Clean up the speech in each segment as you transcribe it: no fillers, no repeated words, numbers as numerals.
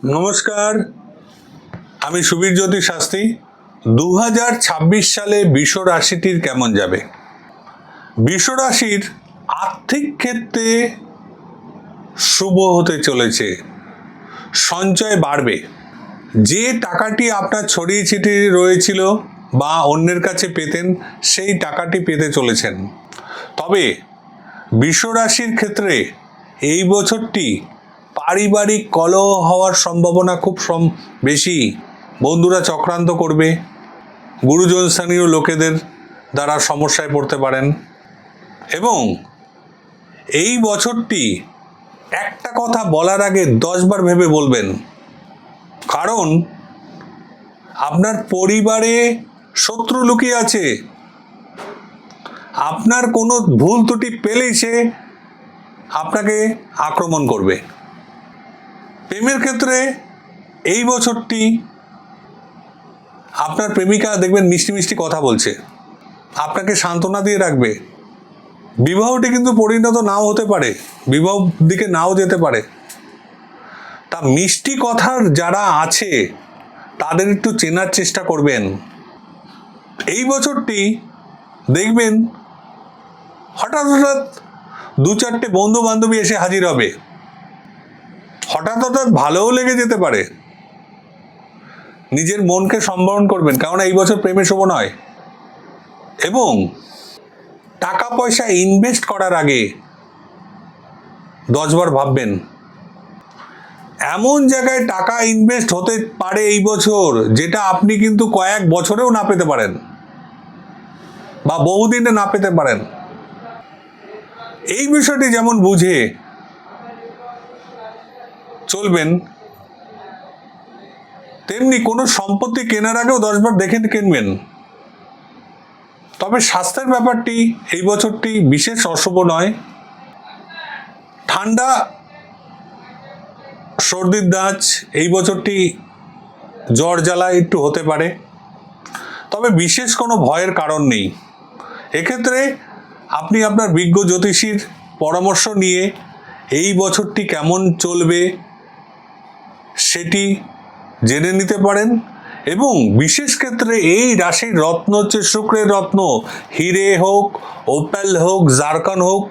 নমস্কার, আমি সুবীর জ্যোতি শাস্ত্রী। 2026 সালে বৃষ রাশিটির কেমন যাবে? বৃষ রাশির আর্থিক ক্ষেত্রে শুভ হতে চলেছে, সঞ্চয় বাড়বে। যে টাকাটি আপনার ছড়িয়ে ছিটিয়ে রয়েছিল বা অন্যের কাছে পেতেন, সেই টাকাটি পেতে চলেছেন। তবে বৃষ রাশির ক্ষেত্রে এই বছরটি পারিবারিক কলহ হওয়ার সম্ভাবনা খুব বেশি। বন্ধুরা চক্রান্ত করবে, গুরুজন স্থানীয় লোকেদের দ্বারা সমস্যায় পড়তে পারেন। এবং এই বছরটি একটা কথা বলার আগে 10 বার ভেবে বলবেন, কারণ আপনার পরিবারে শত্রু লুকিয়ে আছে। আপনার কোনো ভুল ত্রুটি পেলেই সে আপনাকে আক্রমণ করবে। প্রেমের ক্ষেত্রে এই বছরটি আপনার প্রেমিকা দেখবেন মিষ্টি মিষ্টি কথা বলছে, আপনাকে সান্ত্বনা দিয়ে রাখবে। বিবাহটি কিন্তু পরিণত নাও হতে পারে, বিবাহ দিকে নাও যেতে পারে। তা মিষ্টি কথার যারা আছে তাদের একটু চেনার চেষ্টা করবেন। এই বছরটি দেখবেন হঠাৎ হঠাৎ 2-4টে বন্ধু বান্ধবী এসে হাজির হবে। হঠাৎ হঠাৎ ভালোও লেগে যেতে পারে। নিজের মনকে সম্বরণ করবেন, কারণ এই বছর প্রেমে শুভ নয়। এবং টাকা পয়সা ইনভেস্ট করার আগে 10 বার ভাববেন। এমন জায়গায় টাকা ইনভেস্ট হতে পারে এই বছর যেটা আপনি কিন্তু কয়েক বছরেও না পেতে পারেন বা বহুদিনে না পেতে পারেন। এই বিষয়টি যেমন বুঝে চলবেন, তেমনি কোনো সম্পত্তি কেনার আগেও 10 বার দেখে কিনবেন। তবে স্বাস্থ্যের ব্যাপারটি এই বছরটি বিশেষ অশুভ নয়। ঠান্ডা, সর্দির ধাঁচ এই বছরটি জ্বর জ্বালা একটু হতে পারে, তবে বিশেষ কোনো ভয়ের কারণ নেই। এক্ষেত্রে আপনি আপনার বিজ্ঞ জ্যোতিষীর পরামর্শ নিয়ে এই বছরটি কেমন চলবে সেটি জেনে নিতে পারেন। এবং বিশেষ ক্ষেত্রে এই রাশির রত্ন হচ্ছে শুক্রের রত্ন। হিরে হোক, ওপ্যাল হোক, জারকান হোক,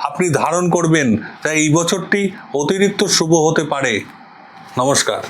আপনি ধারণ করবেন। তাই এই বছরটি অতিরিক্ত শুভ হতে পারে। নমস্কার।